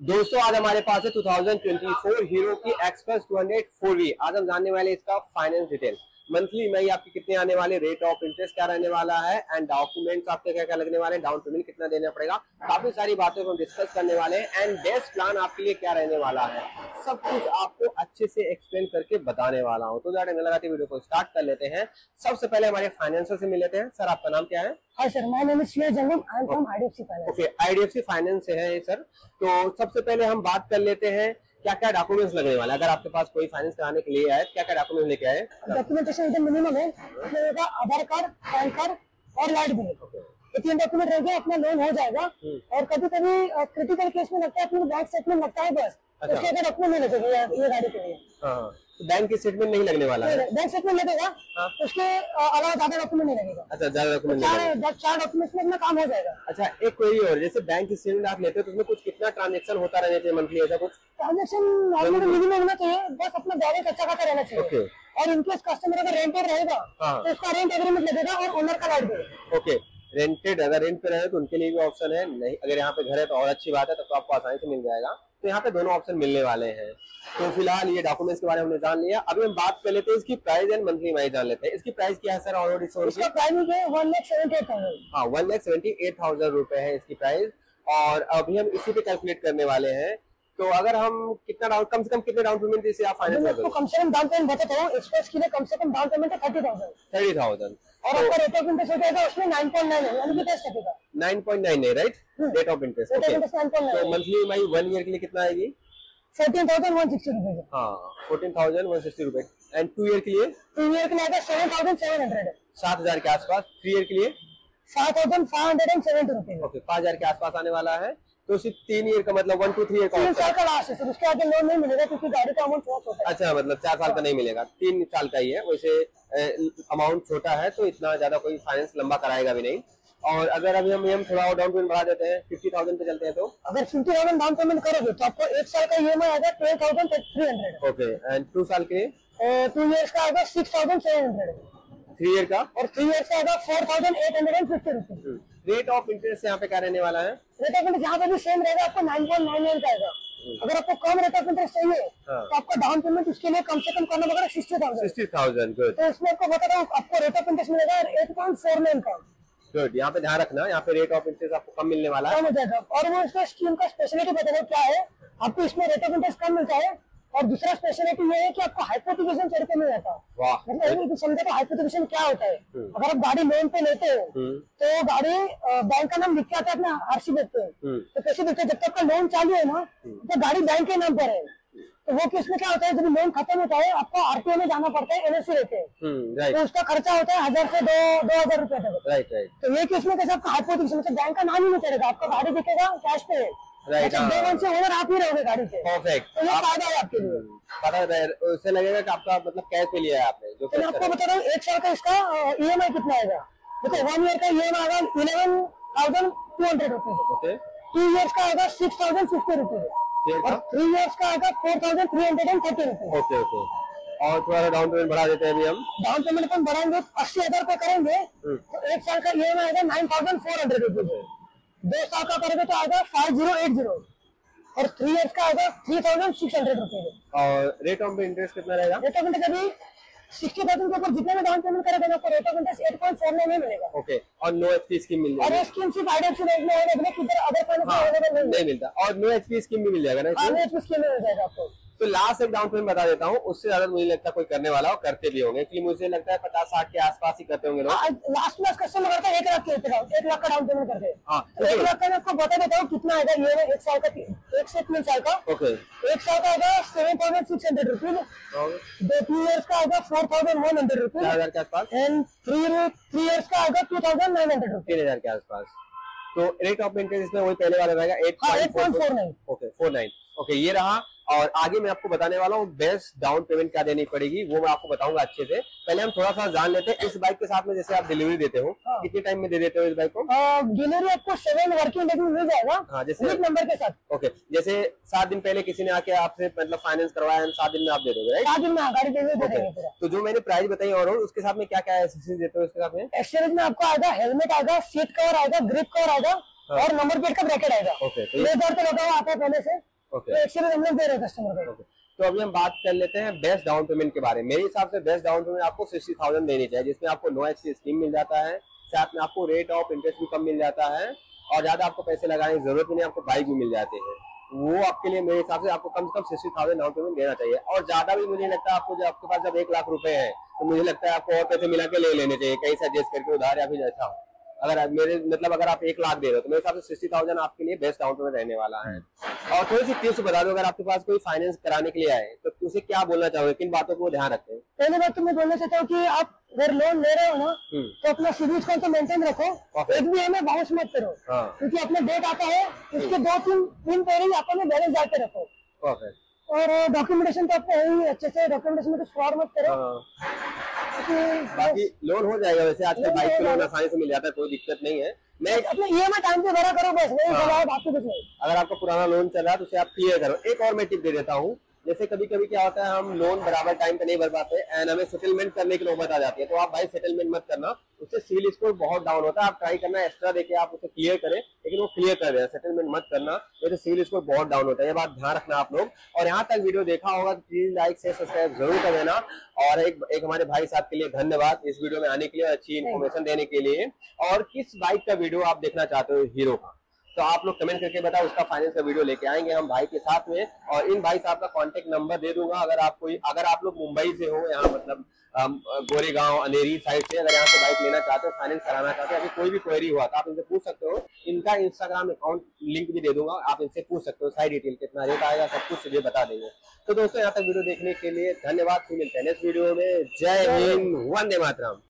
दोस्तों आज हमारे पास है 2024 हीरो की एक्सप्रेस 200 4V। आज हम जानने वाले इसका फाइनेंस डिटेल, मंथली ईएमआई आपकी कितने आने वाले, रेट ऑफ इंटरेस्ट क्या रहने वाला है एंड डॉक्यूमेंट्स आपके क्या क्या लगने वाले, डाउन पेमेंट कितना देना पड़ेगा, काफी सारी बातें को हम डिस्कस करने वाले हैं एंड बेस्ट प्लान आपके लिए क्या रहने वाला है, सब कुछ आपको अच्छे से एक्सप्लेन करके बताने वाला हूँ। तो ज्यादा नहीं लगाते वीडियो को स्टार्ट कर लेते हैं। सबसे पहले हमारे फाइनेंसर से मिल लेते हैं। सर आपका नाम क्या है? Hi sir, my name is Shreyas Jangam. I am from IDFC Finance. Okay, IDFC finance से है सर। तो सबसे पहले हम बात कर लेते हैं क्या क्या डॉक्यूमेंट्स लगने वाले हैं। अगर आपके पास कोई फाइनेंस कराने के लिए आए, क्या क्या डॉक्यूमेंट्स लेके आए? डॉक्यूमेंटेशन एकदम मिनिमम है। इसमें होगा आधार कार्ड, पैन कार्ड और लाइट बिल। ये तीन डॉक्यूमेंट रहेंगे, अपना लोन हो जाएगा। और कभी कभी क्रिटिकल केस में लगता है अपने बैंक स्टेटमेंट लगता है बस। अच्छा। उसके अगर डॉक्यूमेंट नहीं लगेगा ये गाड़ी के लिए। हाँ, तो बैंक की स्टेटमेंट नहीं लगने वाला है। बैंक स्टेटमेंट लगेगा, उसके अलावा ज्यादा डॉक्यूमेंट नहीं लगेगा। अच्छा, ज्यादा डॉक्यूमेंट चार डॉक्यूमेंट्स में अपना काम हो जाएगा। अच्छा, एक कोई और जैसे बैंक की स्टेटमेंट आप लेते हो तो उसमें कुछ कितना ट्रांजेक्शन होता रहना चाहिए मंथली, ऐसा कुछ? ट्रांजेक्शन नॉर्मली मिनिमम होना चाहिए, बस अपना बैलेंस अच्छा खासा रहना चाहिए। ओके। और इनकेस कस्टमर अगर रेंटर रहेगा तो उसका रेंट एग्रीमेंट लगेगा और ओनर का लाइट बिल। ओके, रेंटेड अगर रेंट पे रहे तो उनके लिए भी ऑप्शन है, नहीं अगर यहाँ पे घर है तो और अच्छी बात है, तब तो आपको आसानी से मिल जाएगा। तो यहाँ पे दोनों ऑप्शन मिलने वाले हैं। तो फिलहाल ये डॉक्यूमेंट्स के बारे में हमने जान लिया। अभी हम बात कर लेते हैं इसकी प्राइस एंड मंथली ईएमआई जान लेते हैं। इसकी प्राइस क्या है सर ऑलरेडी? इसका प्राइस है 1,78,000। हाँ, 1,78,000 रुपए है इसकी प्राइस। और अभी हम इसी पे कैलकुलेट करने वाले हैं। तो अगर हम कितना डाउन, कम से कम कितने डाउन पेमेंट इसे आप फाइनेंस कर? कम से कम डाउन पेमेंट बताता हूँ, एक्सप्रेस के लिए कम से कम डाउन पेमेंट है 30,000। और आपका रेट ऑफ इंटरेस्ट हो जाएगा उसमें 9.9 है, यानी कि 10%। 9.9 है राइट, रेट ऑफ इंटरेस्ट। तो मंथली ईएमआई 1 ईयर के लिए कितना आएगी? 14,160 रुपए। हाँ, 14,160 रुपए। एंड 2 ईयर के लिए? 2 ईयर के लिए आएगा 7,700 है, 7,000 के आसपास। 3 ईयर के लिए 5,570 रुपए। ओके, 5,000 के आसपास आने वाला है। तो सिर्फ 3 ईयर का मतलब 1 to 3 ईयर का 3 साल का लास्ट है सर, उसके आगे लोन नहीं मिलेगा क्योंकि गाड़ी का अमाउंट बहुत छोटा है। अच्छा, मतलब 4 साल का नहीं मिलेगा, 3 साल का ही है। वैसे अमाउंट छोटा है तो इतना ज्यादा कोई फाइनेंस लंबा कराएगा भी नहीं। और अगर अभी हम थोड़ा और डाउन पेमेंट बढ़ा देते हैं, 50,000 पे चलते हैं तो अगर 50,000 डाउन पेमेंट करोगे तो आपको 1 साल का ईएमआई आएगा 12,300। ओके, एंड 2 साल के? 2 इयर्स का आएगा 6,700। 3 ईयर का? और 3 इयर्स का आएगा 4,850 रुपीज। रेट ऑफ इंटरेस्ट यहाँ पे क्या रहने वाला है? रेट ऑफ इंटरेस्ट यहाँ पे भी सेम रहेगा, आपको 9.99 का आएगा। अगर आपको कम रेट ऑफ इंटरेस्ट चाहिए तो आपका डाउन पेमेंट उसके लिए कम से कम करना पड़ेगा 60,000। गुड। तो इसमें आपको बता रहा हूँ, आपको रेट ऑफ इंटरेस्ट मिलेगा 8.49 का। गुड, यहाँ पे ध्यान रखना, यहाँ पे रेट ऑफ इंटरेस्ट आपको कम मिलने वाला है। कम हो जाएगा। और वो इसका स्कीम का स्पेशलिटी बताना क्या है, आपको इसमें रेट ऑफ इंटरेस्ट कम मिलता है। और दूसरा स्पेशलिटी ये है कि आपको हाइपोथिकेशन चढ़ के मिल जाता है। वाह, मतलब समझे हाइपोथिकेशन क्या होता है। अगर आप गाड़ी लोन पे लेते हो तो गाड़ी बैंक का नाम लिख के आता है, अपना आरसी देते हैं तो कैसे देते हैं, जब तक का लोन चालू है ना तो गाड़ी बैंक के नाम पर है। तो वो केस में क्या होता है, जब लोन खत्म होता है आपको आरटीओ में जाना पड़ता है, एनओसी लेते हैं तो उसका खर्चा होता है 1,000 से 2,000 रुपए तक। राइट। तो ये केस में कैसे आपका हाइपोथिकेशन मतलब बैंक का नाम ही नहीं चलेगा, आपका गाड़ी दिखेगा कैश पे। राइट, से ओनर आप ही रहोगे गाड़ी के। परफेक्ट। तो ये फायदा है आपके लिए। पता है, उससे लगेगा कि आपका मतलब कैश पे लिया है आपने जो। तो मैं आपको बता रहा हूँ 1 साल का इसका ईएमआई कितना आएगा। देखो 1 ईयर का ईएमआई आएगा 11,200 रुपीज। ओके। 2 इयर्स का आएगा 6,050 रुपीज। और 3 इयर्स का आएगा 4,330 रुपीज। Okay okay. और थोड़ा डाउन पेमेंट बढ़ा देते हैं अभी हम। डाउन पेमेंट हम बढ़ाएंगे 80,000 रुपए करेंगे तो 1 साल का ईएमआई आएगा 9,400 रुपीज। 2 साल का करेंगे तो आएगा 5,080 और 3 इयर्स का आएगा 3,600 रुपीज। और रेट ऑफ इंटरेस्ट कितना रहेगा? रेट ऑफ इंटरेस्ट अभी 60,000 के ऊपर जितने में डाउन पेमेंट करेगा आपको रेट ऑफ इंटरेस्ट 8.49 में मिलेगा। ओके, और नो एचपी स्कीम मिल जाएगी? और ये स्कीम सिर्फ आईडीएफसी बैंक में अवेलेबल है, किधर अदर फाइनेंस में अवेलेबल नहीं मिलता। और नो एचपी स्कीम भी मिल जाएगा ना? नो एचपी स्कीम मिल जाएगा आपको। तो लास्ट एक डाउन पेमेंट बता देता हूँ, उससे ज्यादा मुझे लगता है कोई करने वाला और करते भी होंगे, इसलिए मुझे लगता है 50-60 के आसपास ही करते होंगे लोग। लास्ट में कस्टमर करता है 1 लाख के ऊपर, 1 लाख का डाउन पेमेंट करके। तो 1 लाख का मैं आपको बता देता हूँ कितना आएगा ये 1 साल का, 1 से 3 साल का। ओके, 1 साल का आएगा 7,600 रुपीज। 2 इयर्स का आएगा 4,100 रुपीज, 4,000 के आसपास। एंड 3 इयर्स का आएगा 2,900 रुपीज, 3,000 के आसपास। तो रेट ऑफ इंटरेस्ट इसमें वही पहले वाला रहेगा 8.49। ओके, 49। ओके, ये रहा। और आगे मैं आपको बताने वाला हूँ बेस्ट डाउन पेमेंट क्या देनी पड़ेगी, वो मैं आपको बताऊंगा अच्छे से। पहले हम थोड़ा सा जान लेते हैं इस बाइक के साथ में, जैसे आप डिलीवरी देते हो कितने टाइम में दे देते हो इस बाइक को? डिलीवरी आपको 7 वर्किंग डेज में मिल जाएगा। हाँ, जैसे नंबर के साथ। ओके, जैसे 7 दिन पहले किसी ने आके आपसे मतलब फाइनेंस करवाया, 7 दिन में आप दे दोगे राइट? 7 दिन में गाड़ी दे देंगे। तो जो मैंने प्राइस बताई और उसके साथ में क्या क्या एक्सेसरीज देते हो इसके साथ में? एक्सेसरीज में आपको आएगा हेलमेट आएगा, सीट कवर आएगा, ग्रिप कवर आएगा और नंबर प्लेट का ब्रैकेट आएगा। ओके, तो ये दौर पे लगा हुआ आता है पहले से। ओके, एक्सपीरियंस हम लोग दे रहे हैं कस्टमर को। तो अभी हम बात कर लेते हैं बेस्ट डाउन पेमेंट के बारे में। मेरे हिसाब से बेस्ट डाउन पेमेंट आपको 60,000 देनी चाहिए, जिसमें आपको नो एचसी स्कीम मिल जाता है, साथ में आपको रेट ऑफ इंटरेस्ट भी कम मिल जाता है और ज्यादा आपको पैसे लगाने की जरूरत भी नहीं, आपको बाइक भी मिल जाते हैं। वो आपके लिए मेरे हिसाब से आपको कम से कम 60,000 डाउन पेमेंट देना चाहिए। और ज्यादा भी मुझे लगता है आपको, जब आपके पास जब 1 लाख रुपए है तो मुझे लगता है आपको और पैसे मिला के ले लेने चाहिए, कहीं से एडजस्ट करके उधार या फिर जैसा हो। अगर मेरे मतलब अगर आप 1 लाख दे रहे हो तो मेरे हिसाब से 60,000 आपके लिए बेस्ट डाउन पेमेंट रहने वाला है। और थोड़ी सी टिप्स बता दो, अगर आपके पास कोई फाइनेंस कराने के लिए आए तो उसे क्या बोलना चाहोगे, किन बातों को ध्यान रखें? पहली बात तो मैं बोलना चाहता हूँ कि आप अगर लोन ले रहे हो ना तो अपना सिबिल स्कोर तो मेंटेन रखो, एक भी हमें बाउंस मत करो, क्योंकि अपना डेट आता है उसके 2-3 दिन पहले ही आपको बैलेंस डाल के रखो। और डॉक्यूमेंटेशन तो आपको है ही, अच्छे से डॉक्यूमेंटेशन में कुछ फ्रॉड मत करो। बाकी लोन हो जाएगा, वैसे आजकल बाइक के लोन आसानी से मिल जाता है, कोई दिक्कत नहीं है। मैं अपने ईएमआई टाइम पे भरा करो बस, वही सवाल, बाकी कुछ नहीं। अगर आपका पुराना लोन चल रहा है तो उसे आप क्लियर करो। एक और मैं टिप दे देता हूँ, जैसे कभी कभी क्या होता है हम लोन बराबर टाइम पे नहीं भर पाते एंड हमें सेटलमेंट करने की नौबत आ जाती है, तो आप भाई सेटलमेंट मत करना, उससे सिविल स्कोर बहुत डाउन होता है। आप ट्राई करना एक्स्ट्रा देके आप उसे क्लियर करें, लेकिन वो क्लियर कर देना, सेटलमेंट मत करना, तो सिविल स्कोर बहुत डाउन होता है। ये बात ध्यान रखना आप लोग। और यहाँ तक वीडियो देखा होगा तो प्लीज लाइक से सब्सक्राइब जरूर कर देना। और एक हमारे भाई साहब के लिए धन्यवाद इस वीडियो में आने के लिए, अच्छी इन्फॉर्मेशन देने के लिए। और किस बाइक का वीडियो आप देखना चाहते हो हीरो का, तो आप लोग कमेंट करके बताओ, उसका फाइनेंस का वीडियो लेके आएंगे हम भाई के साथ में। और इन भाई साहब का कांटेक्ट नंबर दे दूंगा, अगर आप लोग मुंबई से हो, यहाँ मतलब गोरेगांव अनेरी साइड से अगर यहाँ से बाइक लेना चाहते हो, फाइनेंस कराना चाहते हो, अभी कोई भी क्वेरी हुआ तो आप इनसे पूछ सकते हो। इनका इंस्टाग्राम अकाउंट लिंक भी दे दूंगा, आप इनसे पूछ सकते हो, सारी डिटेल कितना रेट आएगा सब कुछ ये बता देंगे। तो दोस्तों यहाँ तक वीडियो देखने के लिए धन्यवाद, मिलते हैं नेक्स्ट वीडियो में। जय हिंद, वंदे मातरम।